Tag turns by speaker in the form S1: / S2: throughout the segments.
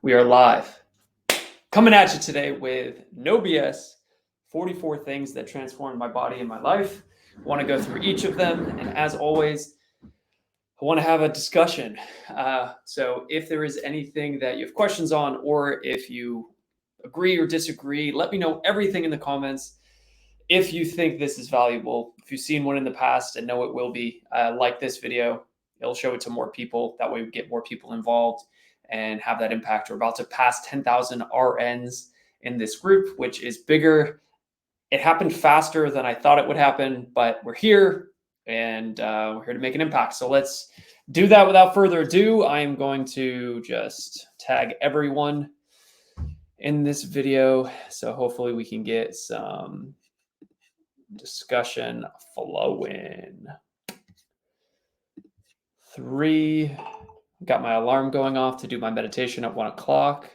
S1: We are live. Coming at you today with no BS, 44 things that transformed my body and my life. I want to go through each of them. And as always, I want to have a discussion. So if there is anything that you have questions on, or if you agree or disagree, let me know everything in the comments. If you think this is valuable, if you've seen one in the past and know it will be, like this video, it'll show it to more people. That way we get more people involved and have that impact. We're about to pass 10,000 RNs in this group, which is bigger. It happened faster than I thought it would happen, but we're here and we're here to make an impact. So let's do that without further ado. I am going to just tag everyone in this video. So hopefully we can get some discussion flowing. 3, got my alarm going off to do my meditation at 1 o'clock.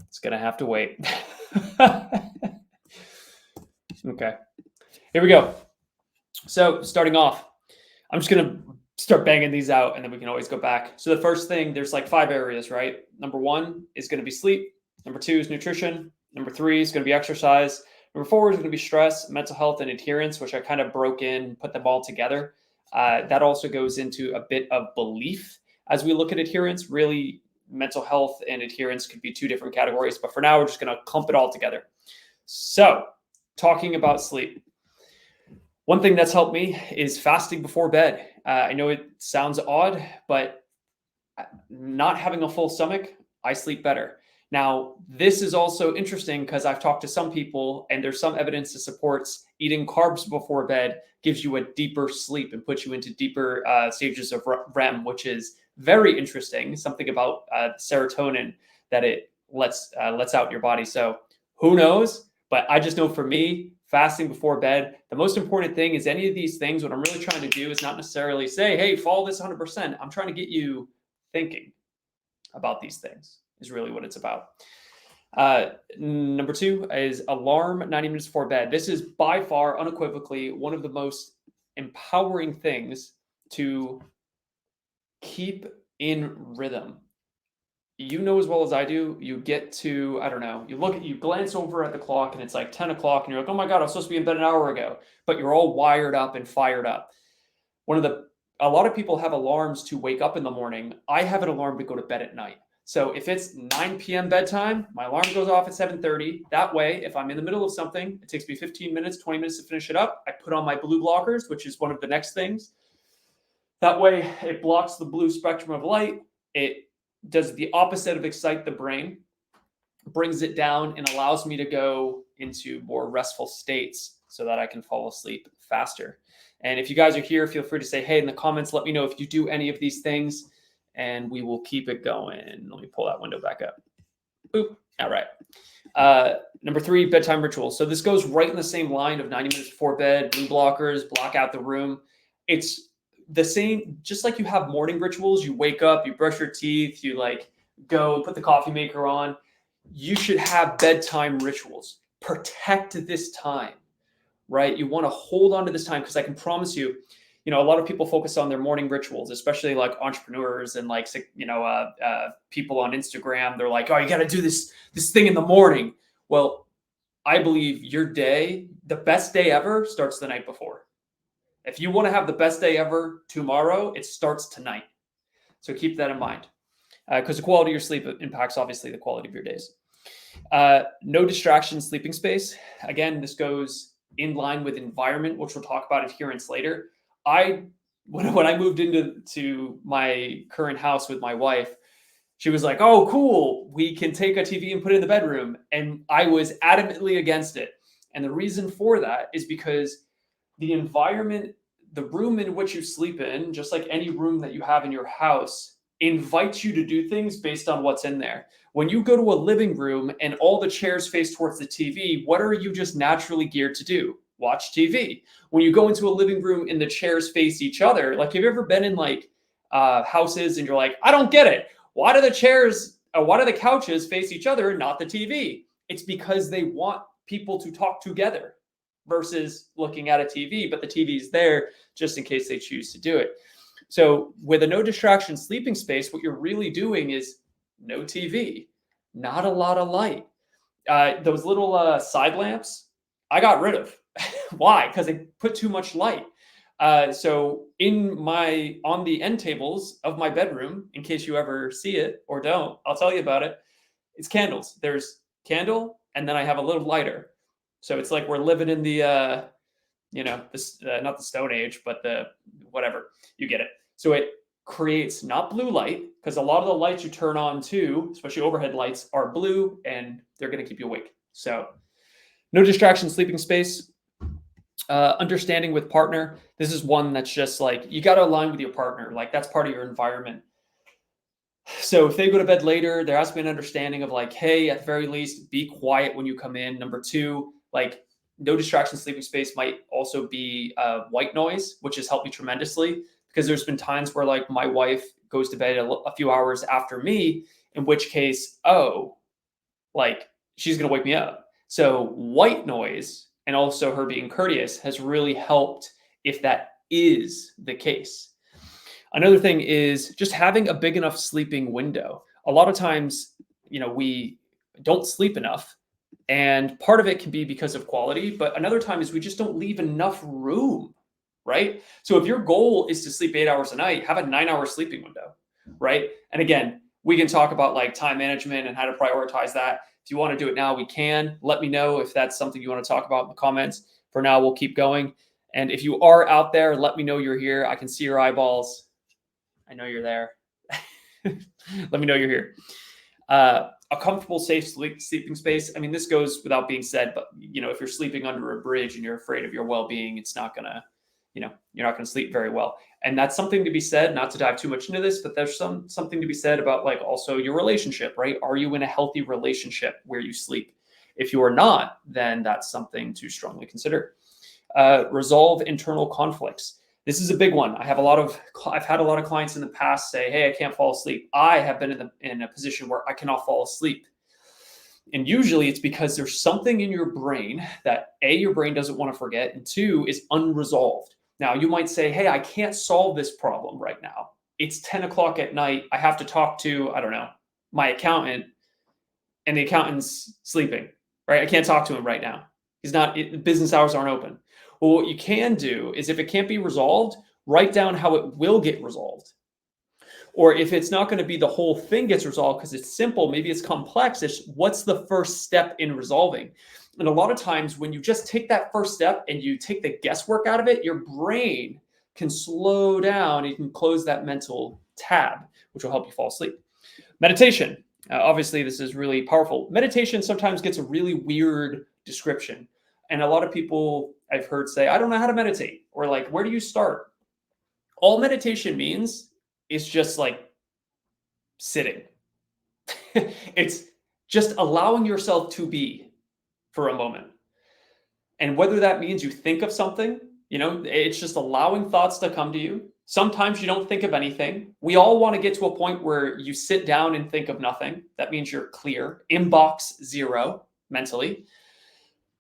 S1: It's gonna have to wait. Okay, here we go. So starting off, I'm just gonna start banging these out and then we can always go back. So the first thing, there's like 5 areas, right? Number 1 is gonna be sleep. Number 2 is nutrition. Number 3 is gonna be exercise. Number 4 is going to be stress, mental health, and adherence, which I kind of broke in, put them all together. That also goes into a bit of belief as we look at adherence. Really, mental health and adherence could be 2 different categories, but for now, we're just going to clump it all together. So, talking about sleep. One thing that's helped me is fasting before bed. I know it sounds odd, but not having a full stomach, I sleep better. Now, this is also interesting because I've talked to some people and there's some evidence that supports eating carbs before bed gives you a deeper sleep and puts you into deeper stages of REM, which is very interesting. Something about serotonin that it lets out your body. So who knows? But I just know for me, fasting before bed, the most important thing is any of these things, what I'm really trying to do is not necessarily say, hey, follow this 100%. I'm trying to get you thinking about these things. Is really what it's about. Number 2 is alarm 90 minutes before bed. This is by far, unequivocally, one of the most empowering things to keep in rhythm. You know as well as I do, you get to, I don't know, you glance over at the clock and it's like 10 o'clock and you're like, oh my God, I was supposed to be in bed an hour ago, but you're all wired up and fired up. A lot of people have alarms to wake up in the morning. I have an alarm to go to bed at night. So if it's 9 p.m. bedtime, my alarm goes off at 7:30. That way, if I'm in the middle of something, it takes me 15 minutes, 20 minutes to finish it up. I put on my blue blockers, which is one of the next things. That way, it blocks the blue spectrum of light. It does the opposite of excite the brain, brings it down, and allows me to go into more restful states so that I can fall asleep faster. And if you guys are here, feel free to say, hey, in the comments, let me know if you do any of these things. And we will keep it going. Let me pull that window back up. Boop. All right. Number 3, bedtime rituals. So this goes right in the same line of 90 minutes before bed, blue blockers, block out the room. It's the same, just like you have morning rituals. You wake up, you brush your teeth, you like go put the coffee maker on. You should have bedtime rituals. Protect this time, right? You want to hold on to this time because I can promise you, a lot of people focus on their morning rituals, especially like entrepreneurs and like, people on Instagram. They're like, oh, you got to do this thing in the morning. Well, I believe your day, the best day ever starts the night before. If you want to have the best day ever tomorrow, it starts tonight. So keep that in mind because the quality of your sleep impacts obviously the quality of your days. No distractions, sleeping space. Again, this goes in line with environment, which we'll talk about adherence later. When I moved into my current house with my wife, she was like, oh, cool, we can take a TV and put it in the bedroom. And I was adamantly against it. And the reason for that is because the environment, the room in which you sleep in, just like any room that you have in your house, invites you to do things based on what's in there. When you go to a living room and all the chairs face towards the TV, what are you just naturally geared to do? Watch TV. When you go into a living room and the chairs face each other, like have you ever been in like houses and you're like, I don't get it. Why do the couches face each other and not the TV? It's because they want people to talk together versus looking at a TV, but the TV is there just in case they choose to do it. So with a no distraction sleeping space, what you're really doing is no TV. not a lot of light. Those little side lamps, I got rid of. Why? Because they put too much light. So on the end tables of my bedroom, in case you ever see it or don't, I'll tell you about it. It's candles. There's candle, and then I have a little lighter. So it's like we're living in the this not the Stone Age, but the whatever, you get it. So it creates not blue light, because a lot of the lights you turn on too, especially overhead lights, are blue and they're going to keep you awake. So no distraction, sleeping space. Understanding with partner. This is one that's just like, you got to align with your partner. Like, that's part of your environment. So if they go to bed later, there has to be an understanding of like, hey, at the very least, be quiet when you come in. Number two, like, no distraction sleeping space might also be white noise, which has helped me tremendously, because there's been times where like my wife goes to bed a few hours after me, in which case, like, she's going to wake me up. So white noise and also her being courteous has really helped if that is the case. Another thing is just having a big enough sleeping window. A lot of times, we don't sleep enough, and part of it can be because of quality, but another time is we just don't leave enough room, right? So if your goal is to sleep 8 hours a night, have a 9-hour sleeping window, right? And again, we can talk about like time management and how to prioritize that. If you want to do it now, we can. Let me know if that's something you want to talk about in the comments. For now, we'll keep going. And if you are out there, let me know you're here. I can see your eyeballs. I know you're there. Let me know you're here. A comfortable, safe sleeping space. I mean, this goes without being said, but if you're sleeping under a bridge and you're afraid of your well-being, it's not gonna, you're not gonna sleep very well. And that's something to be said, not to dive too much into this, but there's something to be said about like also your relationship, right? Are you in a healthy relationship where you sleep? If you are not, then that's something to strongly consider. Resolve internal conflicts. This is a big one. I've had a lot of clients in the past say, hey, I can't fall asleep. I have been in a position where I cannot fall asleep. And usually it's because there's something in your brain that A, your brain doesn't want to forget, and two, is unresolved. Now you might say, hey, I can't solve this problem right now. It's 10 o'clock at night. I have to talk to, I don't know, my accountant, and the accountant's sleeping, right? I can't talk to him right now. Business hours aren't open. Well, what you can do is, if it can't be resolved, write down how it will get resolved. Or if it's not going to be the whole thing gets resolved because it's simple, maybe it's complex, it's what's the first step in resolving. And a lot of times when you just take that first step and you take the guesswork out of it, your brain can slow down. You can close that mental tab, which will help you fall asleep. Meditation. Obviously, this is really powerful. Meditation sometimes gets a really weird description. And a lot of people I've heard say, I don't know how to meditate, or like, where do you start? All meditation means is just like sitting. It's just allowing yourself to be for a moment. And whether that means you think of something, it's just allowing thoughts to come to you. Sometimes you don't think of anything. We all want to get to a point where you sit down and think of nothing. That means you're clear. Inbox zero mentally.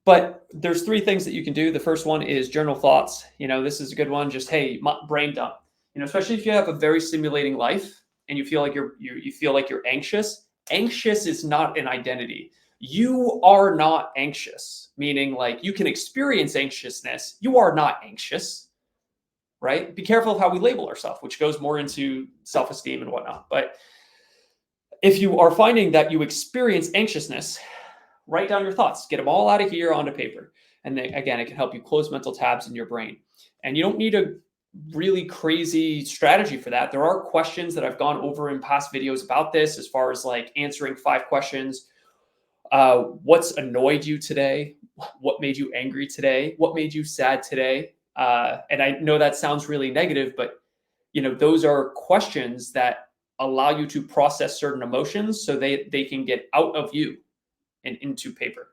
S1: But there's 3 things that you can do. The first one is journal thoughts. This is a good one. Just, hey, brain dump. Especially if you have a very stimulating life and you feel like you're anxious. Anxious is not an identity. You are not anxious, meaning like you can experience anxiousness. You are not anxious, right? Be careful of how we label ourselves, which goes more into self-esteem and whatnot. But if you are finding that you experience anxiousness, write down your thoughts, get them all out of here onto paper. And then again, it can help you close mental tabs in your brain. And you don't need a really crazy strategy for that. There are questions that I've gone over in past videos about this, as far as like answering 5 questions. What's annoyed you today? What made you angry today? What made you sad today? And I know that sounds really negative, but those are questions that allow you to process certain emotions so they can get out of you and into paper,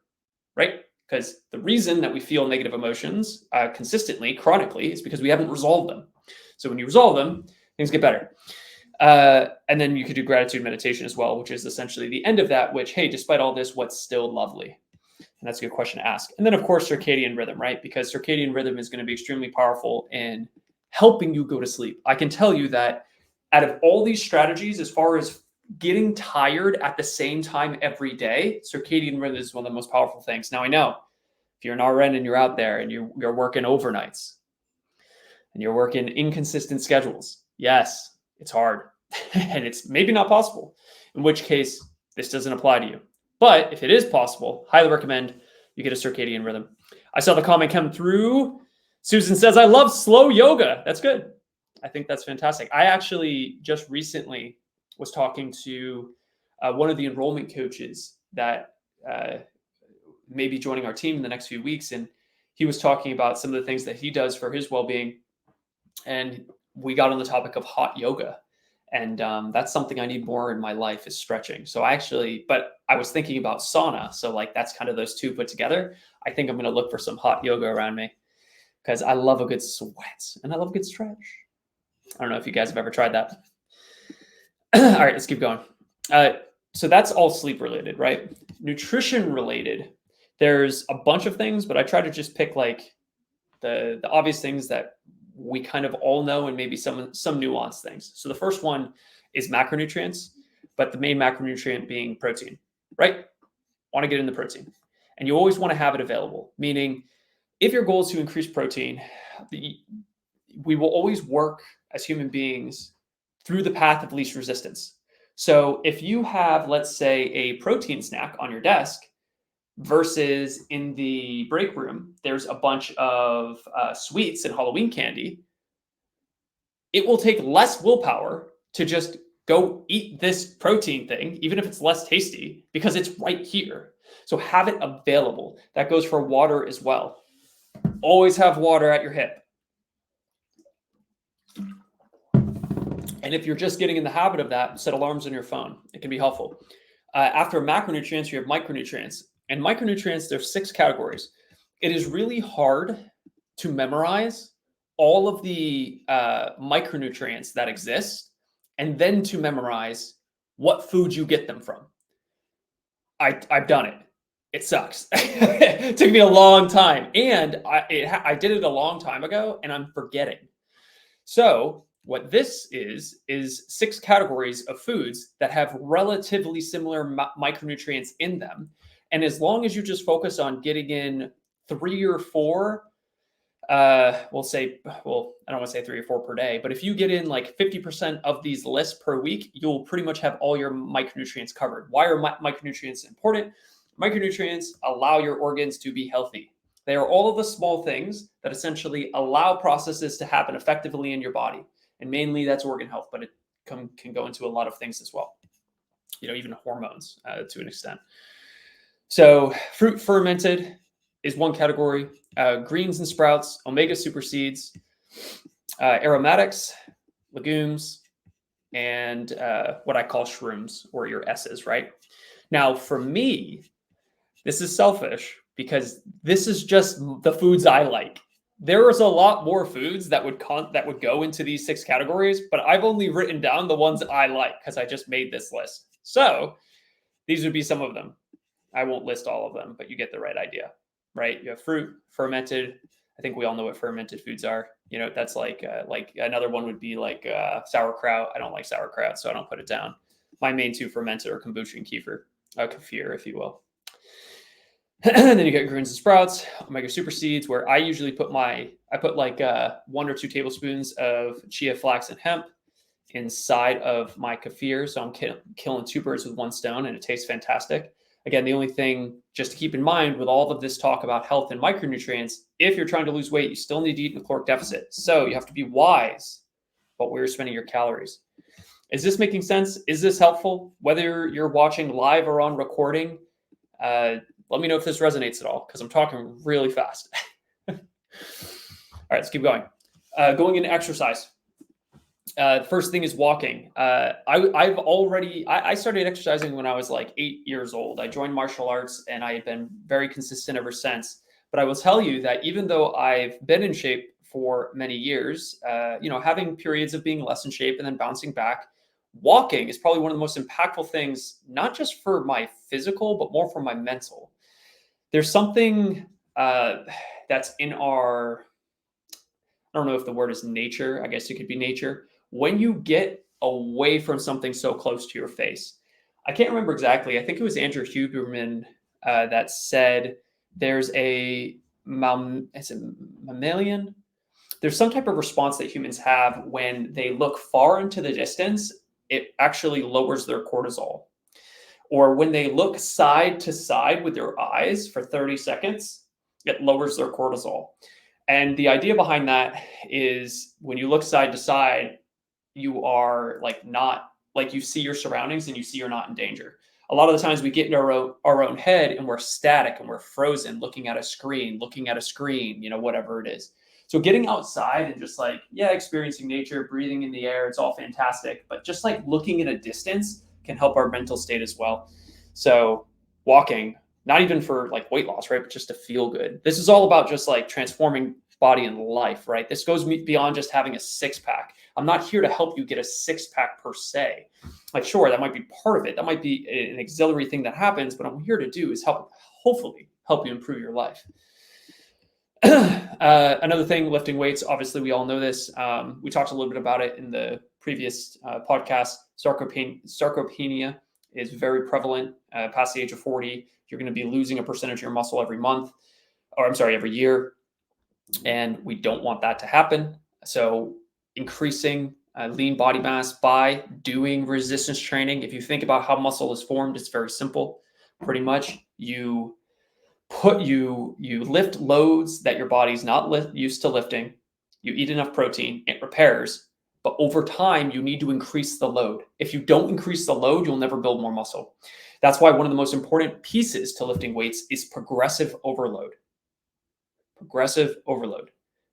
S1: right? Because the reason that we feel negative emotions consistently, chronically, is because we haven't resolved them. So when you resolve them, things get better. And then you could do gratitude meditation as well, which is essentially the end of that, which, hey, despite all this, what's still lovely? And that's a good question to ask. And then, of course, circadian rhythm, right? Because circadian rhythm is going to be extremely powerful in helping you go to sleep. I can tell you that out of all these strategies, as far as getting tired at the same time every day, circadian rhythm is one of the most powerful things. Now, I know if you're an RN and you're out there and you're working overnights and you're working inconsistent schedules, yes, it's hard and it's maybe not possible, in which case this doesn't apply to you. But if it is possible, highly recommend you get a circadian rhythm. I saw the comment come through. Susan says, I love slow yoga. That's good. I think that's fantastic. I actually just recently was talking to one of the enrollment coaches that may be joining our team in the next few weeks. And he was talking about some of the things that he does for his well-being. And we got on the topic of hot yoga. And that's something I need more in my life is stretching. So but I was thinking about sauna. So like, that's kind of those two put together. I think I'm going to look for some hot yoga around me because I love a good sweat and I love a good stretch. I don't know if you guys have ever tried that. All right, let's keep going. So that's all sleep related, right? Nutrition related. There's a bunch of things, but I try to just pick like the obvious things that we kind of all know and maybe some nuanced things. So the first one is macronutrients, but the main macronutrient being protein, right? Want to get into protein. And you always want to have it available, meaning if your goal is to increase protein, we will always work as human beings through the path of least resistance. So if you have, let's say, a protein snack on your desk versus in the break room, there's a bunch of sweets and Halloween candy, it will take less willpower to just go eat this protein thing, even if it's less tasty, because it's right here. So have it available. That goes for water as well. Always have water at your hip. And if you're just getting in the habit of that, set alarms on your phone. It can be helpful. After macronutrients, you have micronutrients. And micronutrients, there's 6 categories. It is really hard to memorize all of the micronutrients that exist and then to memorize what food you get them from. I've done it. It sucks. It took me a long time. And I did it a long time ago and I'm forgetting. So what this is 6 categories of foods that have relatively similar micronutrients in them. And as long as you just focus on getting in 3 or 4, I don't want to say 3 or 4 per day, but if you get in like 50% of these lists per week, you'll pretty much have all your micronutrients covered. Why are micronutrients important? Micronutrients allow your organs to be healthy. They are all of the small things that essentially allow processes to happen effectively in your body. And mainly that's organ health, but it can go into a lot of things as well. Even hormones to an extent. So fruit fermented is one category. Greens and sprouts, omega super seeds, aromatics, legumes, and what I call shrooms or your S's, right? Now, for me, this is selfish because this is just the foods I like. There is a lot more foods that would go into these 6 categories, but I've only written down the ones I like because I just made this list. So these would be some of them. I won't list all of them, but you get the right idea, right? You have fruit, fermented. I think we all know what fermented foods are. That's like another one would be like sauerkraut. I don't like sauerkraut, so I don't put it down. My main 2 fermented are kombucha and kefir, if you will. And then you get greens and sprouts, omega super seeds, where I usually put like 1 or 2 tablespoons of chia, flax, and hemp inside of my kefir. So I'm killing 2 birds with 1 stone, and it tastes fantastic. Again, the only thing just to keep in mind with all of this talk about health and micronutrients, if you're trying to lose weight, you still need to eat in a caloric deficit. So you have to be wise about where you're spending your calories. Is this making sense? Is this helpful? Whether you're watching live or on recording, let me know if this resonates at all, because I'm talking really fast. All right, let's keep going. Going into exercise. The first thing is walking. I started exercising when I was like 8 years old. I joined martial arts and I have been very consistent ever since. But I will tell you that even though I've been in shape for many years, having periods of being less in shape and then bouncing back, walking is probably one of the most impactful things, not just for my physical, but more for my mental. There's something that's in our, I don't know if the word is nature. I guess it could be nature. When you get away from something so close to your face. I can't remember exactly. I think it was Andrew Huberman that said there's a mammalian. There's some type of response that humans have when they look far into the distance. It actually lowers their cortisol. Or when they look side to side with their eyes for 30 seconds, it lowers their cortisol. And the idea behind that is when you look side to side, you are like not like you see your surroundings and you see you're not in danger. A lot of the times we get in our own head and we're static and we're frozen looking at a screen, whatever it is. So getting outside and just like, yeah, experiencing nature, breathing in the air, it's all fantastic. But just like looking at a distance can help our mental state as well. So walking, not even for like weight loss, right? But just to feel good. This is all about just like transforming body and life, right? This goes beyond just having a six pack. I'm not here to help you get a six pack per se. Like, sure, that might be part of it. That might be an auxiliary thing that happens, but what I'm here to do is hopefully help you improve your life. Another thing, lifting weights, obviously we all know this. We talked a little bit about it in the previous podcast. Sarcopenia is very prevalent past the age of 40. You're going to be losing a percentage of your muscle every year. And we don't want that to happen. So increasing lean body mass by doing resistance training. If you think about how muscle is formed, it's very simple. Pretty much you lift loads that your body's not used to lifting. You eat enough protein, it repairs. But over time, you need to increase the load. If you don't increase the load, you'll never build more muscle. That's why one of the most important pieces to lifting weights is progressive overload. Progressive overload.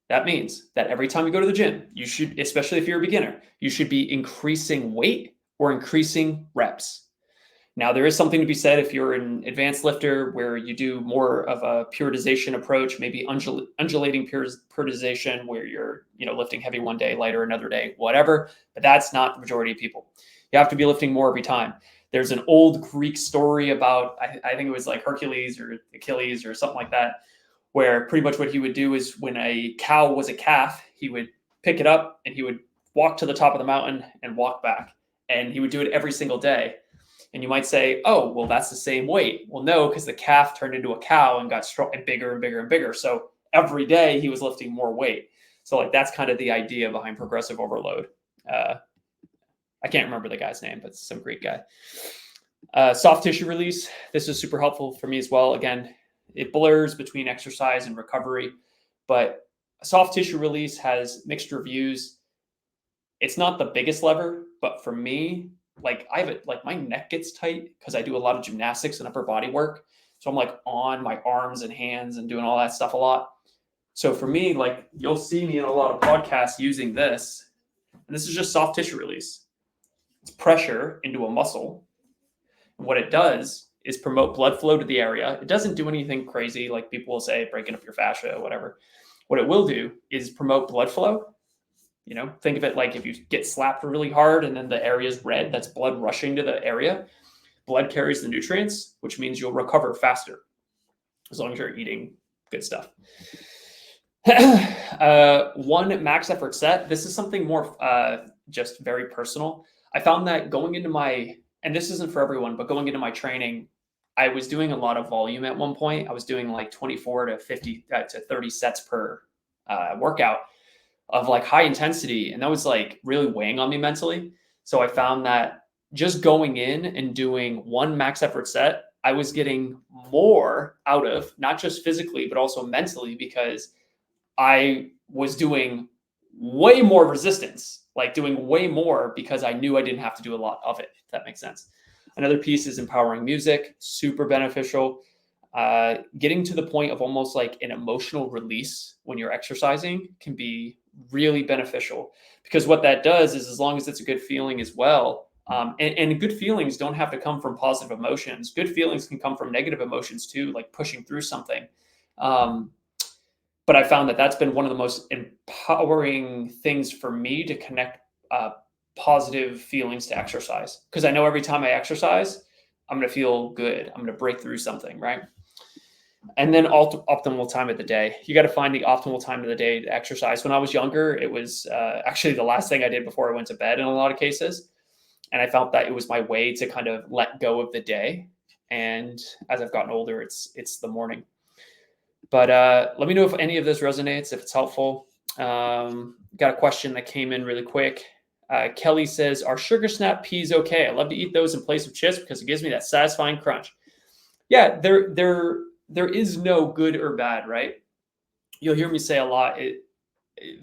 S1: That means that every time you go to the gym, you should, especially if you're a beginner, you should be increasing weight or increasing reps. Now, there is something to be said if you're an advanced lifter where you do more of a periodization approach, maybe undulating periodization where you're, lifting heavy one day, lighter another day, whatever. But that's not the majority of people. You have to be lifting more every time. There's an old Greek story about, I think it was like Hercules or Achilles or something like that, where pretty much what he would do is when a cow was a calf, he would pick it up and he would walk to the top of the mountain and walk back. And he would do it every single day. And you might say, oh, well, that's the same weight. Well, no, because the calf turned into a cow and got strong and bigger and bigger and bigger. So every day he was lifting more weight. So like that's kind of the idea behind progressive overload. I can't remember the guy's name, but it's some Greek guy. Soft tissue release. This is super helpful for me as well. Again, it blurs between exercise and recovery, but soft tissue release has mixed reviews. It's not the biggest lever, but for me, like my neck gets tight because I do a lot of gymnastics and upper body work. So I'm like on my arms and hands and doing all that stuff a lot. So for me, like you'll see me in a lot of podcasts using this, and this is just soft tissue release. It's pressure into a muscle. And what it does is promote blood flow to the area. It doesn't do anything crazy like people will say, breaking up your fascia or whatever. What it will do is promote blood flow. Think of it like if you get slapped really hard and then the area is red, that's blood rushing to the area. Blood carries the nutrients, which means you'll recover faster as long as you're eating good stuff. One max effort set. This is something more just very personal. I found that going into and this isn't for everyone, but going into my training, I was doing a lot of volume at one point. I was doing like 24 to 50 to 30 sets per workout of like high intensity. And that was like really weighing on me mentally. So I found that just going in and doing one max effort set, I was getting more out of, not just physically, but also mentally, because I was doing way more resistance, like doing way more because I knew I didn't have to do a lot of it, if that makes sense. Another piece is empowering music, super beneficial. Getting to the point of almost like an emotional release when you're exercising can be really beneficial, because what that does is, as long as it's a good feeling as well, and good feelings don't have to come from positive emotions. Good feelings can come from negative emotions too, like pushing through something. But I found that that's been one of the most empowering things for me to connect positive feelings to exercise, because I know every time I exercise, I'm going to feel good. I'm going to break through something, right? And then optimal time of the day. You got to find the optimal time of the day to exercise. When I was younger, it was actually the last thing I did before I went to bed in a lot of cases. And I felt that it was my way to kind of let go of the day. And as I've gotten older, it's the morning. But let me know if any of this resonates, if it's helpful. Got a question that came in really quick. Kelly says, "Are sugar snap peas okay? I love to eat those in place of chips because it gives me that satisfying crunch." Yeah, there is no good or bad, right? You'll hear me say a lot.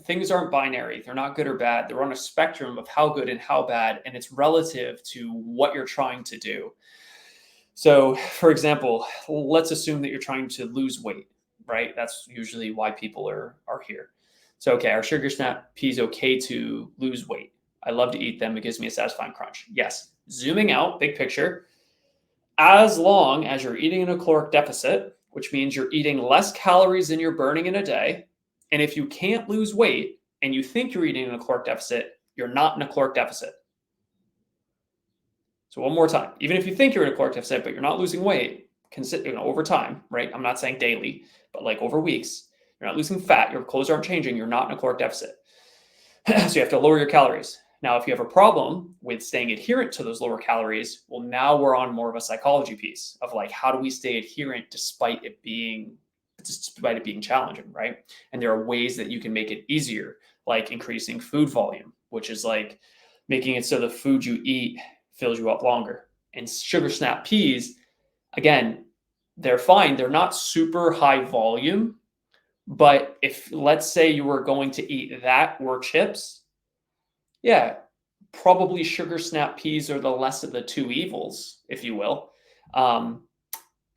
S1: Things aren't binary. They're not good or bad. They're on a spectrum of how good and how bad, and it's relative to what you're trying to do. So, for example, let's assume that you're trying to lose weight, right? That's usually why people are here. So, okay, are sugar snap peas okay to lose weight? I love to eat them. It gives me a satisfying crunch. Yes. Zooming out, big picture, as long as you're eating in a caloric deficit, which means you're eating less calories than you're burning in a day. And if you can't lose weight and you think you're eating in a caloric deficit, you're not in a caloric deficit. So one more time, even if you think you're in a caloric deficit, but you're not losing weight, over time, right? I'm not saying daily, but like over weeks, you're not losing fat, your clothes aren't changing, you're not in a caloric deficit. So you have to lower your calories. Now, if you have a problem with staying adherent to those lower calories, well, now we're on more of a psychology piece of like, how do we stay adherent despite it being challenging, right? And there are ways that you can make it easier, like increasing food volume, which is like making it so the food you eat fills you up longer. And sugar snap peas, again, they're fine. They're not super high volume, but if let's say you were going to eat that or chips, yeah, probably sugar snap peas are the less of the two evils, if you will. And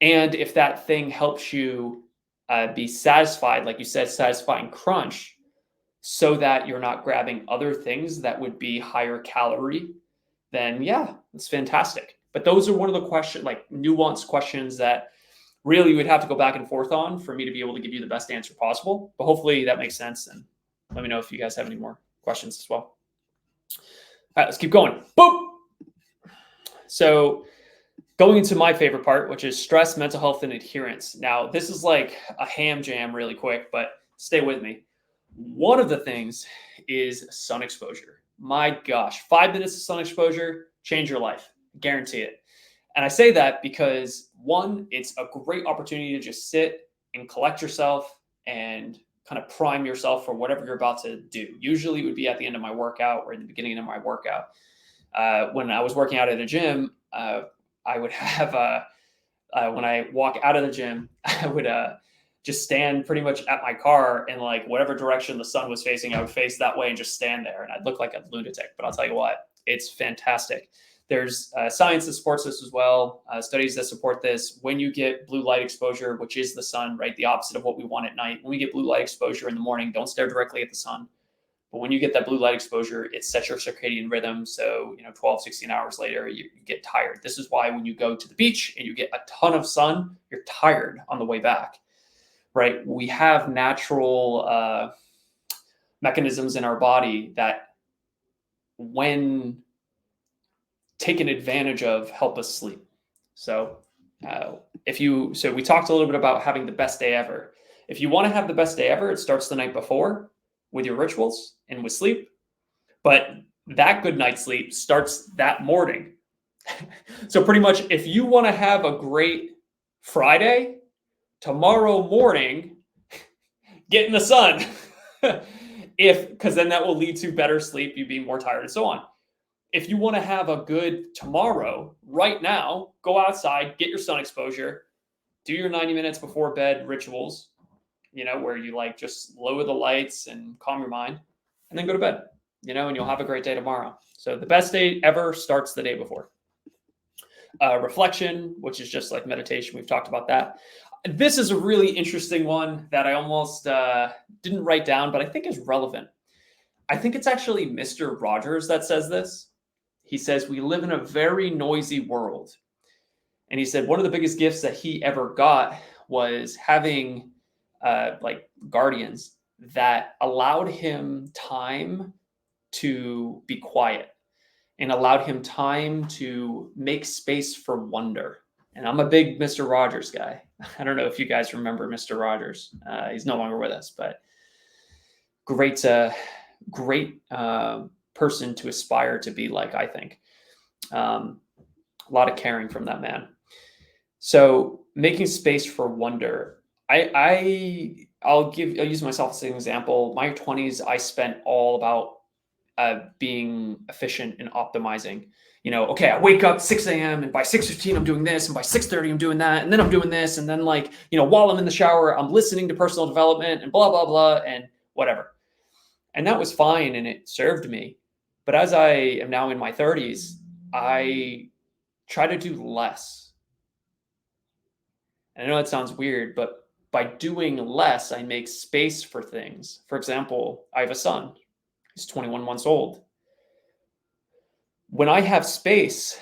S1: if that thing helps you be satisfied, like you said, satisfying crunch, so that you're not grabbing other things that would be higher calorie, then yeah, it's fantastic. But those are one of the questions, like nuanced questions that really we'd have to go back and forth on for me to be able to give you the best answer possible. But hopefully that makes sense. And let me know if you guys have any more questions as well. All right, let's keep going. Boop. So going into my favorite part, which is stress, mental health, and adherence. Now, this is like a ham jam really quick, but stay with me. One of the things is sun exposure. My gosh, 5 minutes of sun exposure, change your life. Guarantee it. And I say that because one, it's a great opportunity to just sit and collect yourself and kind of prime yourself for whatever you're about to do. Usually it would be at the end of my workout or in the beginning of my workout. When I was working out at a gym, I would have, when I walk out of the gym, I would just stand pretty much at my car and like whatever direction the sun was facing, I would face that way and just stand there. And I'd look like a lunatic, but I'll tell you what, it's fantastic. There's science that supports this as well, studies that support this. When you get blue light exposure, which is the sun, right? The opposite of what we want at night. When we get blue light exposure in the morning, don't stare directly at the sun. But when you get that blue light exposure, it sets your circadian rhythm. So, 12, 16 hours later, you get tired. This is why when you go to the beach and you get a ton of sun, you're tired on the way back, right? We have natural mechanisms in our body that when taken advantage of help us sleep. So we talked a little bit about having the best day ever. If you want to have the best day ever, it starts the night before with your rituals and with sleep. But that good night's sleep starts that morning. So pretty much if you want to have a great Friday, tomorrow morning, get in the sun. Because then that will lead to better sleep, you being more tired and so on. If you want to have a good tomorrow, right now, go outside, get your sun exposure, do your 90 minutes before bed rituals, where you like just lower the lights and calm your mind, and then go to bed, and you'll have a great day tomorrow. So the best day ever starts the day before. Reflection, which is just like meditation. We've talked about that. This is a really interesting one that I almost didn't write down, but I think is relevant. I think it's actually Mr. Rogers that says this. He says, we live in a very noisy world. And he said one of the biggest gifts that he ever got was having like guardians that allowed him time to be quiet and allowed him time to make space for wonder And I'm a big Mr. Rogers guy. I don't know if you guys remember Mr. Rogers. He's no longer with us, but great, great person to aspire to be like, I think. A lot of caring from that man. So making space for wonder. I'll use myself as an example. My 20s, I spent all about being efficient and optimizing. Okay, I wake up 6 a.m. and by 6:15 I'm doing this, and by 6:30 I'm doing that, and then I'm doing this, and then while I'm in the shower, I'm listening to personal development and blah blah blah and whatever. And that was fine and it served me. But as I am now in my 30s, I try to do less. And I know that sounds weird, but by doing less, I make space for things. For example, I have a son. He's 21 months old. When I have space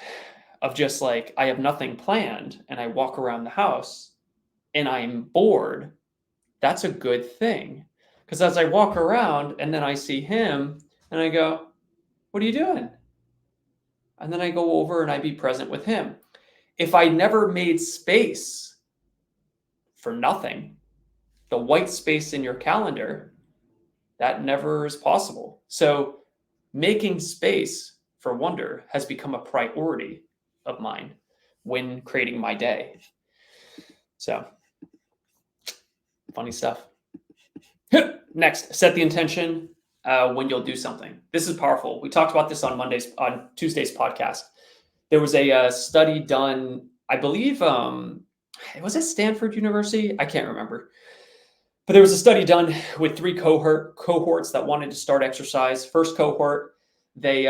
S1: of just I have nothing planned and I walk around the house and I'm bored, that's a good thing. Because as I walk around and then I see him and I go, "What are you doing?" And then I go over and I be present with him. If I never made space for nothing, the white space in your calendar, that never is possible. So making space for wonder has become a priority of mine when creating my day. So funny stuff. Next, set the intention when you'll do something. This is powerful. We talked about this on Tuesday's podcast. There was a study done, I believe, was it Stanford University? I can't remember. But there was a study done with 3 cohorts that wanted to start exercise. First cohort, they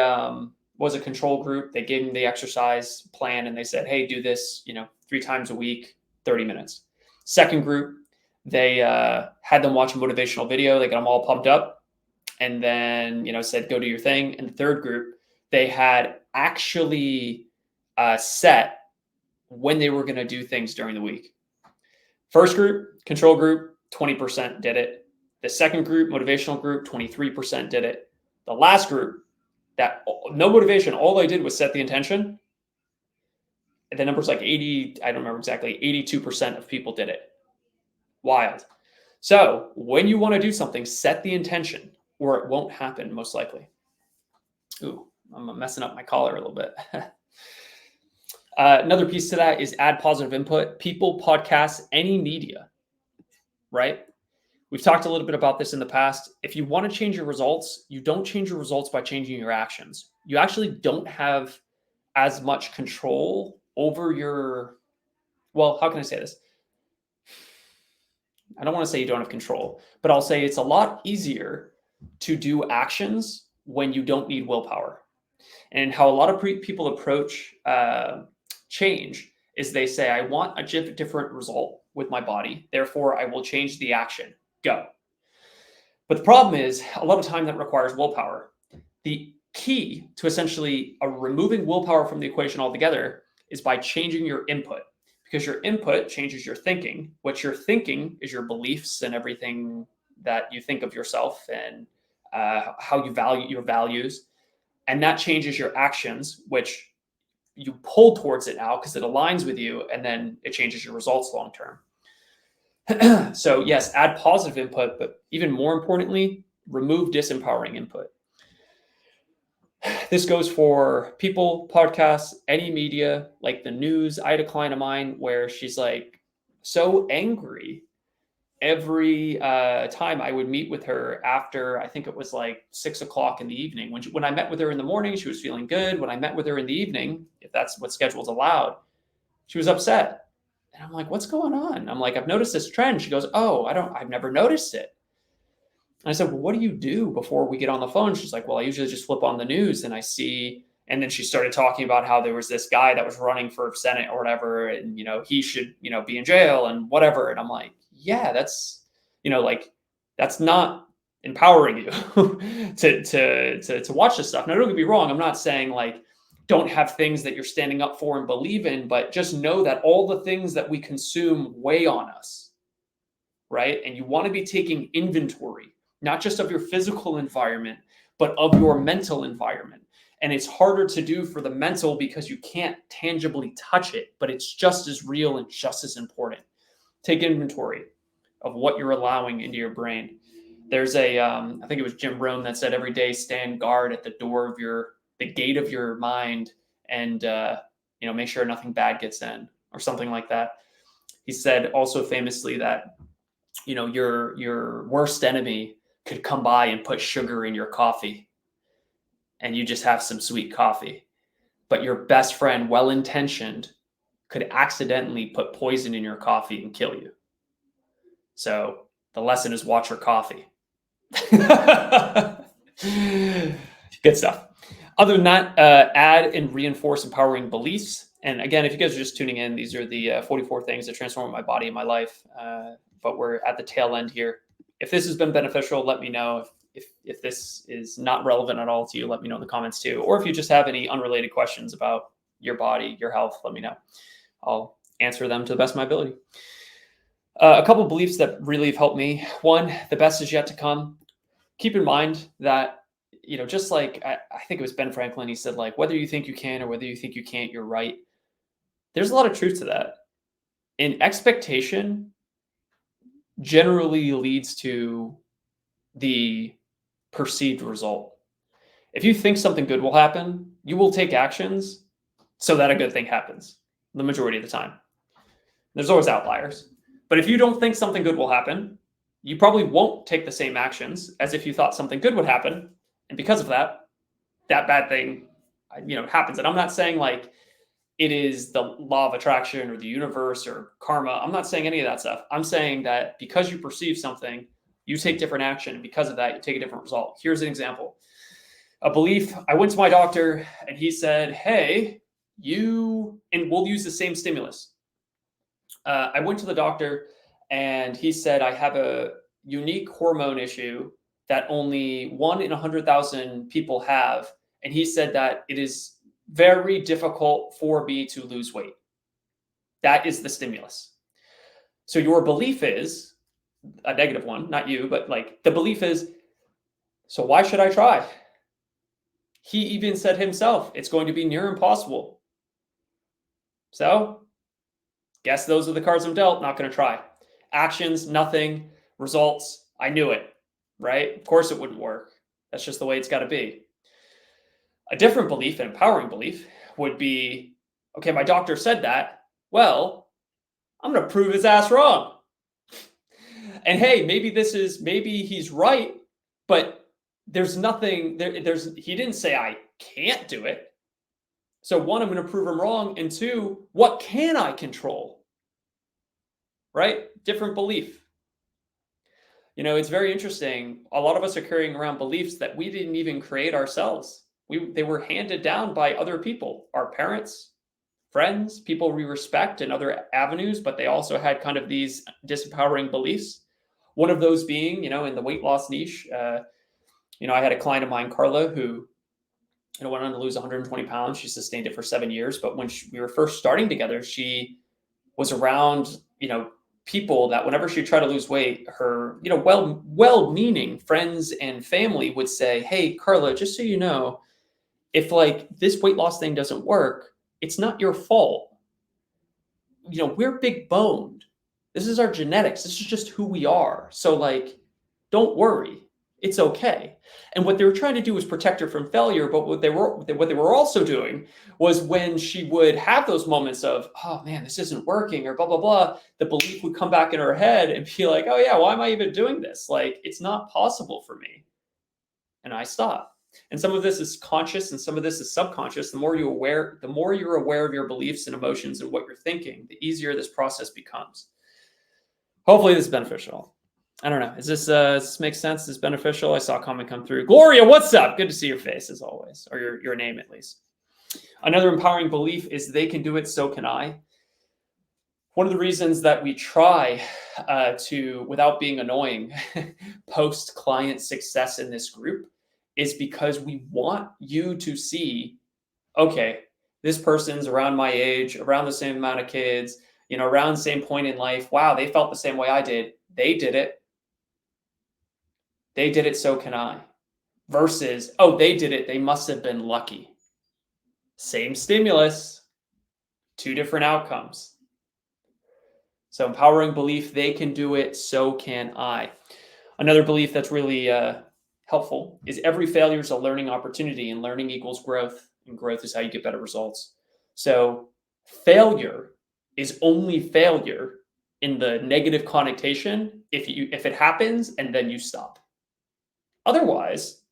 S1: was a control group. They gave them the exercise plan and they said, "Hey, do this, 3 times a week, 30 minutes." Second group, they had them watch a motivational video. They got them all pumped up and then, said, "Go do your thing." And the third group, they had actually set when they were going to do things during the week. First group, control group, 20% did it. The second group, motivational group, 23% did it. The last group, that no motivation, all they did was set the intention. And the number's 80, I don't remember exactly, 82% of people did it. Wild. So when you want to do something, set the intention or it won't happen most likely. Ooh, I'm messing up my collar a little bit. Another piece to that is add positive input. People, podcasts, any media, right? We've talked a little bit about this in the past. If you want to change your results, you don't change your results by changing your actions. You actually don't have as much control over how can I say this? I don't want to say you don't have control, but I'll say it's a lot easier to do actions when you don't need willpower. And how a lot of people approach change is they say, "I want a different result with my body. Therefore, I will change the action. Go." But the problem is a lot of time that requires willpower. The key to essentially removing willpower from the equation altogether is by changing your input, because your input changes your thinking. What you're thinking is your beliefs and everything that you think of yourself and how you value your values. And that changes your actions, which you pull towards it now because it aligns with you, and then it changes your results long term. So yes, add positive input, but even more importantly, remove disempowering input. This goes for people, podcasts, any media, like the news. I had a client of mine where she's so angry every time I would meet with her after, I think it was 6 o'clock in the evening. When I met with her in the morning, she was feeling good. When I met with her in the evening, if that's what schedules allowed, she was upset. And I'm like, "What's going on?" I'm like, "I've noticed this trend." She goes, "Oh, I've never noticed it." And I said, "Well, what do you do before we get on the phone?" She's like, "Well, I usually just flip on the news and I see," and then she started talking about how there was this guy that was running for Senate or whatever, and he should be in jail and whatever. And I'm like, yeah, that's that's not empowering you to watch this stuff. Now, don't get me wrong, I'm not saying don't have things that you're standing up for and believe in, but just know that all the things that we consume weigh on us, right? And you want to be taking inventory, not just of your physical environment, but of your mental environment. And it's harder to do for the mental because you can't tangibly touch it, but it's just as real and just as important. Take inventory of what you're allowing into your brain. There's I think it was Jim Rohn that said every day stand guard at the door of the gate of your mind, and make sure nothing bad gets in, or something like that. He said also famously that your worst enemy could come by and put sugar in your coffee, and you just have some sweet coffee. But your best friend, well-intentioned, could accidentally put poison in your coffee and kill you. So the lesson is watch your coffee. Good stuff. Other than that, add and reinforce empowering beliefs. And again, if you guys are just tuning in, these are the 44 things that transform my body and my life. But we're at the tail end here. If this has been beneficial, let me know. If this is not relevant at all to you, let me know in the comments too. Or if you just have any unrelated questions about your body, your health, let me know. I'll answer them to the best of my ability. A couple of beliefs that really have helped me. One, the best is yet to come. Keep in mind that, just like I think it was Ben Franklin, he said, like, whether you think you can or whether you think you can't, you're right. There's a lot of truth to that. And expectation generally leads to the perceived result. If you think something good will happen, you will take actions so that a good thing happens the majority of the time. There's always outliers. But if you don't think something good will happen, you probably won't take the same actions as if you thought something good would happen. And because of that, that bad thing, happens. And I'm not saying like it is the law of attraction or the universe or karma. I'm not saying any of that stuff. I'm saying that because you perceive something, you take different action. And because of that, you take a different result. Here's an example. A belief. I went to my doctor and he said, hey, and we'll use the same stimulus. I went to the doctor and he said, I have a unique hormone issue that only 1 in 100,000 people have. And he said that it is very difficult for me to lose weight. That is the stimulus. So your belief is a negative one, not you, but like the belief is, so why should I try? He even said himself, it's going to be near impossible. So guess those are the cards I'm dealt, not going to try. Actions, nothing. Results, I knew it, right? Of course it wouldn't work. That's just the way it's got to be. A different belief, an empowering belief, would be, okay, my doctor said that. Well, I'm going to prove his ass wrong. And hey, maybe he's right, but there's nothing, he didn't say I can't do it. So one, I'm going to prove him wrong. And two, what can I control? Right? Different belief. It's very interesting. A lot of us are carrying around beliefs that we didn't even create ourselves. They were handed down by other people, our parents, friends, people we respect in other avenues, but they also had kind of these disempowering beliefs. One of those being, in the weight loss niche, I had a client of mine, Carla, who went on to lose 120 pounds. She sustained it for 7 years. But when we were first starting together, she was around, people that whenever she tried to lose weight, her, well-meaning friends and family would say, hey, Carla, just so you know, if like this weight loss thing doesn't work, it's not your fault. We're big boned. This is our genetics. This is just who we are. So like, don't worry. It's okay. And what they were trying to do was protect her from failure. But what they were also doing was when she would have those moments of, oh man, this isn't working or blah, blah, blah, the belief would come back in her head and be like, oh yeah, why am I even doing this? Like, it's not possible for me. And I stop. And some of this is conscious and some of this is subconscious. The more you're aware of your beliefs and emotions and what you're thinking, the easier this process becomes. Hopefully this is beneficial. I don't know. Does this make sense? Is this beneficial? I saw a comment come through. Gloria, what's up? Good to see your face as always, or your name at least. Another empowering belief is they can do it, so can I. One of the reasons that we try to, without being annoying, post client success in this group is because we want you to see, okay, this person's around my age, around the same amount of kids, around the same point in life. Wow, they felt the same way I did. They did it. They did it, so can I. Versus, oh, they did it. They must have been lucky. Same stimulus, two different outcomes. So empowering belief, they can do it, so can I. Another belief that's really helpful is every failure is a learning opportunity, and learning equals growth, and growth is how you get better results. So failure is only failure in the negative connotation if it happens and then you stop. Otherwise,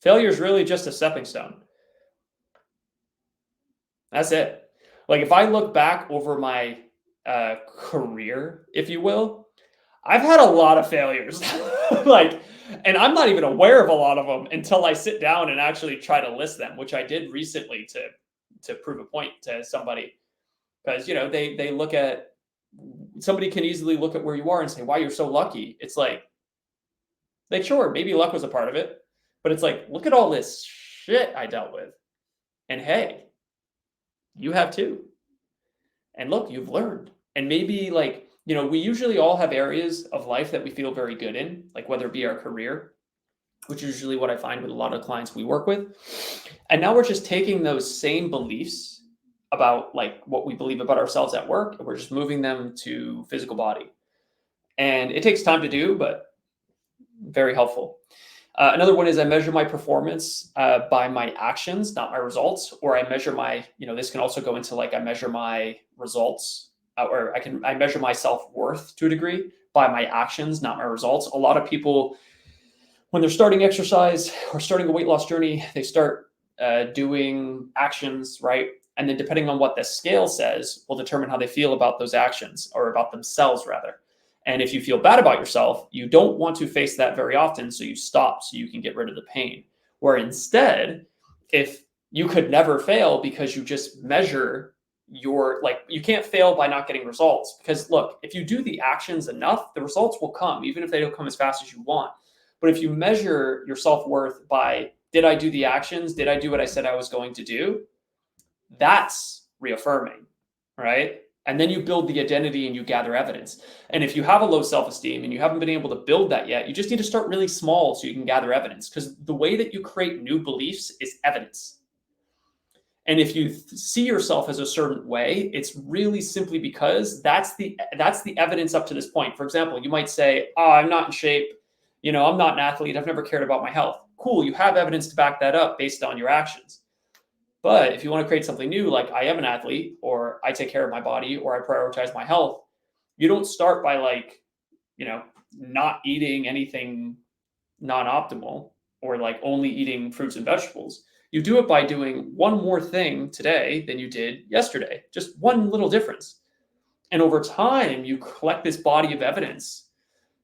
S1: failure is really just a stepping stone. That's it. Like if I look back over my career, if you will, I've had a lot of failures. like, and I'm not even aware of a lot of them until I sit down and actually try to list them, which I did recently to prove a point to somebody. Because they look at somebody can easily look at where you are and say, "Wow, you're so lucky." It's like sure, maybe luck was a part of it, but it's like, look at all this shit I dealt with, and hey, you have too. And look, you've learned. And maybe we usually all have areas of life that we feel very good in, like whether it be our career, which is usually what I find with a lot of clients we work with. And now we're just taking those same beliefs about like what we believe about ourselves at work, and we're just moving them to physical body. And it takes time to do, but very helpful. Another one is I measure my performance by my actions, not my results, or I measure this can also go into like I measure my results, or I measure my self-worth to a degree by my actions, not my results. A lot of people, when they're starting exercise or starting a weight loss journey, they start doing actions, right? And then depending on what the scale says will determine how they feel about those actions, or about themselves rather. And if you feel bad about yourself, you don't want to face that very often. So you stop so you can get rid of the pain. Where instead, if you could never fail because you just measure you can't fail by not getting results. Because look, if you do the actions enough, the results will come, even if they don't come as fast as you want. But if you measure your self-worth by, did I do the actions? Did I do what I said I was going to do? That's reaffirming, right? And then you build the identity and you gather evidence. And if you have a low self-esteem and you haven't been able to build that yet, you just need to start really small so you can gather evidence. Because the way that you create new beliefs is evidence. And if you see yourself as a certain way, it's really simply because that's the evidence up to this point. For example, you might say, "Oh, I'm not in shape. I'm not an athlete. I've never cared about my health." Cool. You have evidence to back that up based on your actions. But if you want to create something new, like I am an athlete, or I take care of my body, or I prioritize my health, you don't start by not eating anything non-optimal, or like only eating fruits and vegetables. You do it by doing one more thing today than you did yesterday, just one little difference. And over time, you collect this body of evidence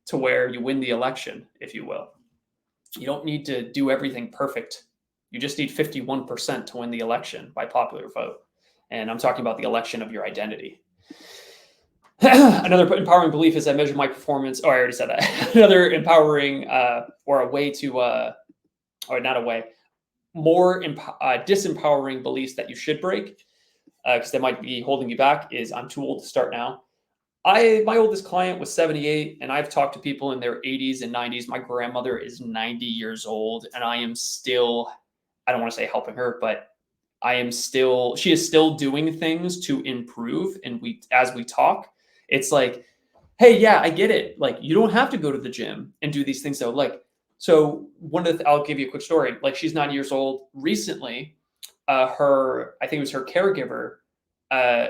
S1: to where you win the election, if you will. You don't need to do everything perfect. You just need 51% to win the election by popular vote. And I'm talking about the election of your identity. Another empowering belief is I measure my performance. Oh, I already said that. Another empowering or a way to, or not a way, more disempowering beliefs that you should break because they might be holding you back is I'm too old to start now. My oldest client was 78, and I've talked to people in their 80s and 90s. My grandmother is 90 years old, and I am still, I don't want to say helping her, but she is still doing things to improve. And as we talk, it's like, hey, yeah, I get it. Like, you don't have to go to the gym and do these things though. Like, so I'll give you a quick story. Like, she's 90 years old. Recently, I think it was her caregiver,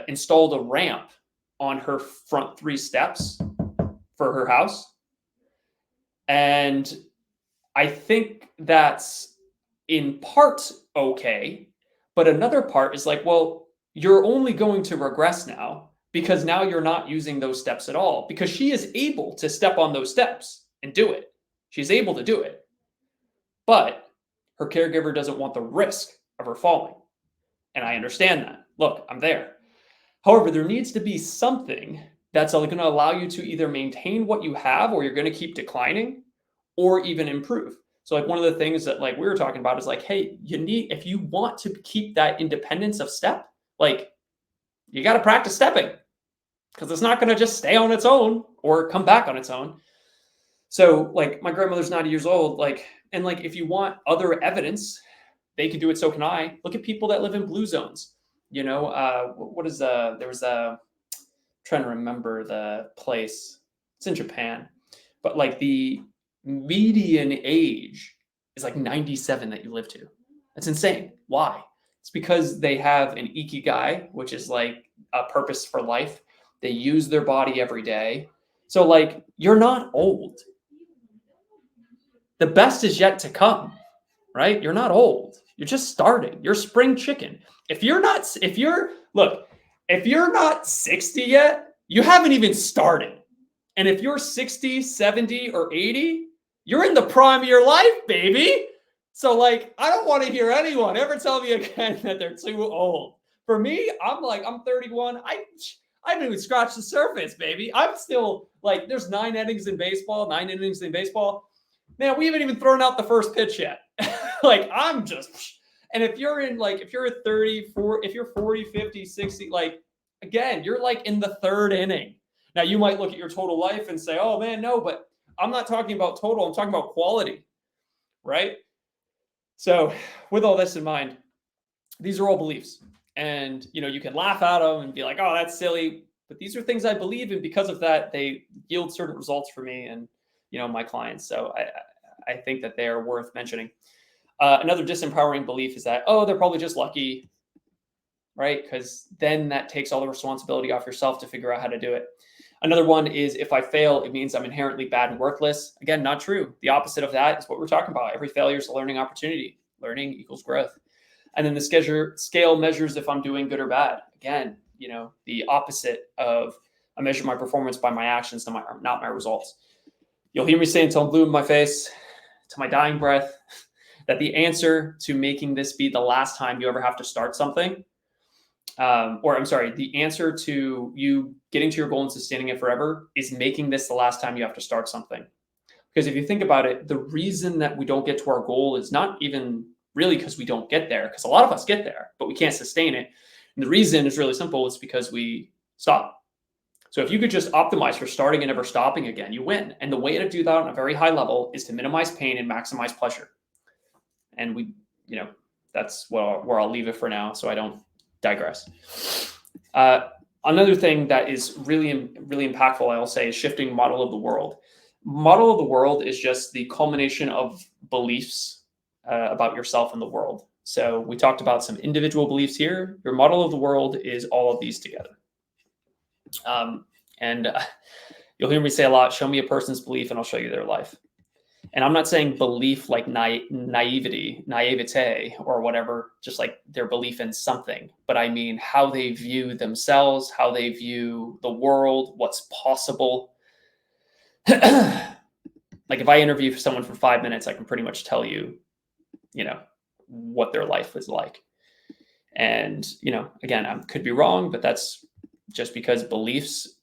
S1: installed a ramp on her front 3 steps for her house. And I think that's in part okay. But another part is like, well, you're only going to regress now because now you're not using those steps at all, because she is able to step on those steps and do it. She's able to do it. But her caregiver doesn't want the risk of her falling. And I understand that. Look, I'm there. However, there needs to be something that's going to allow you to either maintain what you have, or you're going to keep declining, or even improve. So like one of the things that like we were talking about is like, hey, if you want to keep that independence of step, like you got to practice stepping, because it's not going to just stay on its own or come back on its own. So like my grandmother's 90 years old, and if you want other evidence they can do it, so can I. Look at people that live in blue zones. What is there was a trying to remember the place. It's in Japan, but like the median age is like 97 that you live to. That's insane. Why? It's because they have an ikigai, which is like a purpose for life. They use their body every day. So like you're not old. The best is yet to come, right? You're not old. You're just starting. You're spring chicken. If you're not 60 yet, you haven't even started. And if you're 60, 70, or 80, you're in the prime of your life, baby. So like, I don't want to hear anyone ever tell me again that they're too old. For me, I'm 31. I haven't even scratched the surface, baby. I'm still like, there's 9 innings in baseball. Man, we haven't even thrown out the first pitch yet. Like, and if you're 34, if you're 40, 50, 60, like, again, you're like in the 3rd inning. Now, you might look at your total life and say, oh man, no, but I'm not talking about total. I'm talking about quality, right? So with all this in mind, these are all beliefs. And, you can laugh at them and be like, oh, that's silly. But these are things I believe in. Because of that, they yield certain results for me and, my clients. So I think that they are worth mentioning. Another disempowering belief is that, oh, they're probably just lucky, right? Because then that takes all the responsibility off yourself to figure out how to do it. Another one is, if I fail, it means I'm inherently bad and worthless. Again, not true. The opposite of that is what we're talking about. Every failure is a learning opportunity. Learning equals growth. And then the scale measures if I'm doing good or bad. Again, the opposite of, I measure my performance by my actions, not my results. You'll hear me say until I'm blue in my face, to my dying breath, that the answer to making this be the last time you ever have to start something, the answer to you getting to your goal and sustaining it forever is making this the last time you have to start something. Because if you think about it, the reason that we don't get to our goal is not even really because we don't get there, because a lot of us get there, but we can't sustain it. And the reason is really simple. It's because we stop. So if you could just optimize for starting and never stopping again, you win. And the way to do that on a very high level is to minimize pain and maximize pleasure. And that's where I'll leave it for now, so I don't digress. Another thing that is really, really impactful, I'll say, is shifting model of the world. Model of the world is just the culmination of beliefs about yourself and the world. So we talked about some individual beliefs here. Your model of the world is all of these together. You'll hear me say a lot, show me a person's belief and I'll show you their life. And I'm not saying belief like naivete or whatever, just like their belief in something, but I mean how they view themselves, how they view the world, what's possible. Like if I interview someone for 5 minutes, I can pretty much tell you, what their life is like. And, again, I could be wrong, but that's just because beliefs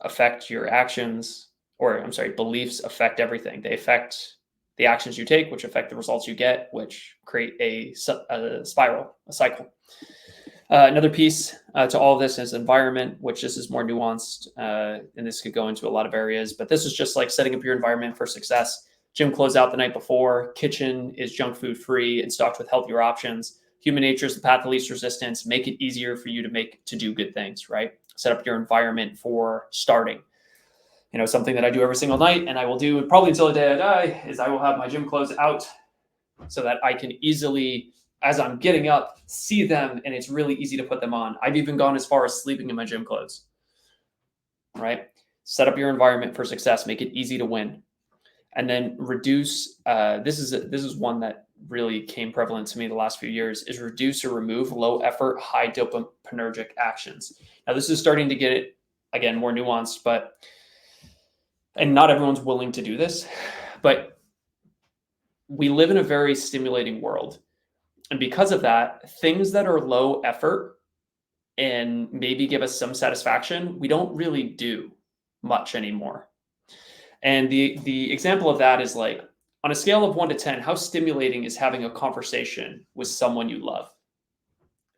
S1: affect your actions, beliefs affect everything. They affect the actions you take, which affect the results you get, which create a spiral, a cycle. Another piece to all of this is environment, which this is more nuanced, and this could go into a lot of areas, but this is just like setting up your environment for success. Gym closed out the night before. Kitchen is junk food free and stocked with healthier options. Human nature is the path of least resistance. Make it easier for you to do good things, right? Set up your environment for starting. Something that I do every single night, and I will do probably until the day I die, is I will have my gym clothes out so that I can easily, as I'm getting up, see them, and it's really easy to put them on. I've even gone as far as sleeping in my gym clothes, right? Set up your environment for success. Make it easy to win. And then reduce, this is one that really came prevalent to me the last few years, is reduce or remove low effort, high dopaminergic actions. Now this is starting to get it, again, more nuanced, and not everyone's willing to do this, but we live in a very stimulating world. And because of that, things that are low effort and maybe give us some satisfaction, we don't really do much anymore. And the example of that is like, on a scale of 1 to 10, how stimulating is having a conversation with someone you love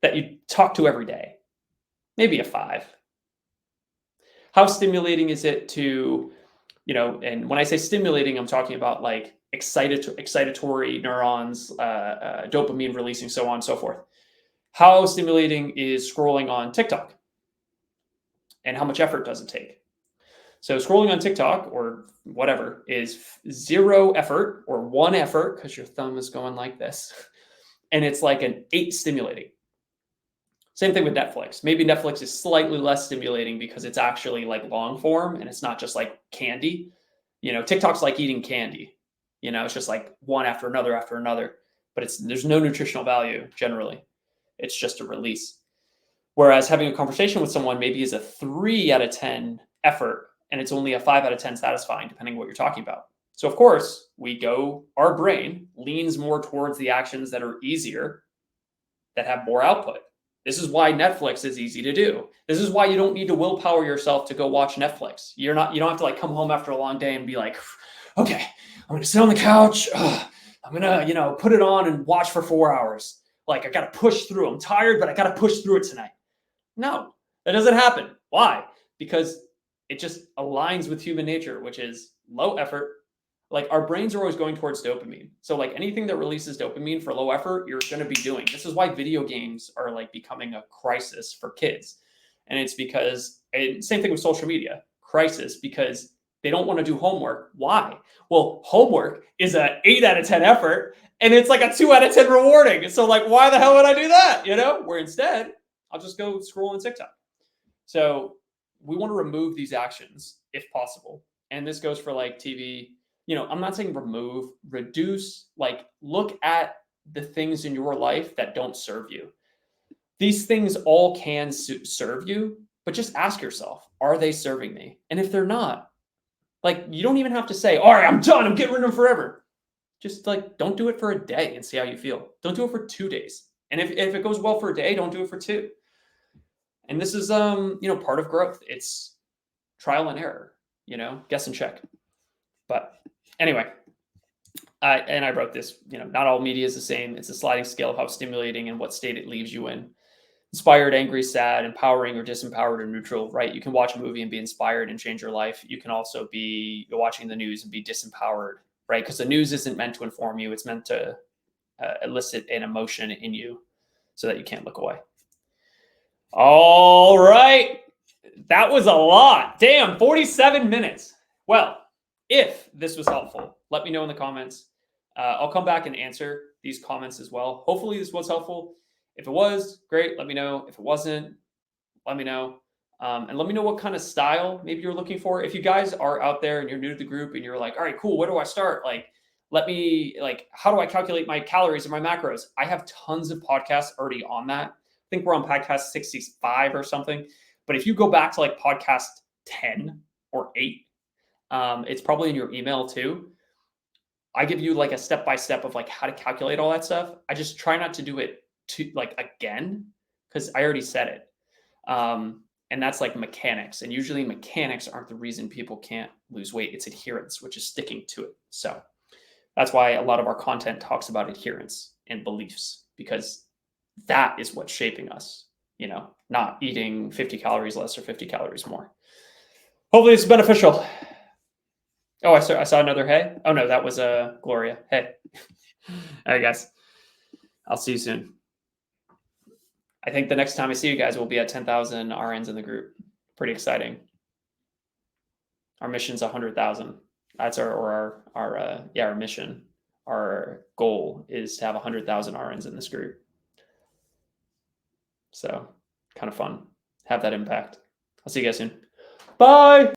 S1: that you talk to every day? Maybe a 5. How stimulating is it to, and when I say stimulating, I'm talking about like excitatory neurons, dopamine releasing, so on and so forth. How stimulating is scrolling on TikTok? And how much effort does it take? So scrolling on TikTok or whatever is 0 effort or 1 effort because your thumb is going like this. And it's like an 8 stimulating. Same thing with Netflix. Maybe Netflix is slightly less stimulating because it's actually like long form and it's not just like candy. TikTok's like eating candy. It's just like one after another, but there's no nutritional value generally. It's just a release. Whereas having a conversation with someone maybe is a 3 out of 10 effort and it's only a 5 out of 10 satisfying, depending on what you're talking about. So of course, our brain leans more towards the actions that are easier, that have more output. This is why Netflix is easy to do. This is why you don't need to willpower yourself to go watch Netflix. You don't have to like come home after a long day and be like, okay, I'm going to sit on the couch. I'm going to, put it on and watch for 4 hours. Like I got to push through. I'm tired, but I got to push through it tonight. No, that doesn't happen. Why? Because it just aligns with human nature, which is low effort. Like our brains are always going towards dopamine. So like anything that releases dopamine for low effort, you're going to be doing. This is why video games are like becoming a crisis for kids. And it's because, same thing with social media, crisis, because they don't want to do homework. Why? Well, homework is an 8 out of 10 effort and it's like a 2 out of 10 rewarding. So like, why the hell would I do that? Where instead I'll just go scroll on TikTok. So we want to remove these actions if possible. And this goes for like TV. I'm not saying reduce, like look at the things in your life that don't serve you. These things all can serve you, but just ask yourself, are they serving me? And if they're not, like you don't even have to say, all right, I'm done. I'm getting rid of them forever. Just like, don't do it for a day and see how you feel. Don't do it for 2 days. And if it goes well for a day, don't do it for 2. And this is, part of growth. It's trial and error, guess and check. But anyway, I wrote this, not all media is the same. It's a sliding scale of how stimulating and what state it leaves you in. Inspired, angry, sad, empowering, or disempowered, or neutral, right? You can watch a movie and be inspired and change your life. You can also be watching the news and be disempowered, right? Because the news isn't meant to inform you. It's meant to elicit an emotion in you so that you can't look away. All right. That was a lot. Damn, 47 minutes. Well, if this was helpful, let me know in the comments. I'll come back and answer these comments as well. Hopefully this was helpful. If it was, great, let me know. If it wasn't, let me know. And let me know what kind of style maybe you're looking for. If you guys are out there and you're new to the group and you're like, all right, cool, where do I start? How do I calculate my calories and my macros? I have tons of podcasts already on that. I think we're on podcast 65 or something. But if you go back to like podcast 10 or 8, it's probably in your email too. I give you like a step-by-step of like how to calculate all that stuff. I just try not to do it again because I already said it. And that's like mechanics. And usually mechanics aren't the reason people can't lose weight. It's adherence, which is sticking to it. So that's why a lot of our content talks about adherence and beliefs, because that is what's shaping us, not eating 50 calories less or 50 calories more. Hopefully it's beneficial. Oh, I saw another hey. Oh no, that was Gloria. Hey. All right, guys. I'll see you soon. I think the next time I see you guys, we'll be at 10,000 RNs in the group. Pretty exciting. Our mission's 100,000. That's our mission. Our goal is to have 100,000 RNs in this group. So kind of fun. Have that impact. I'll see you guys soon. Bye.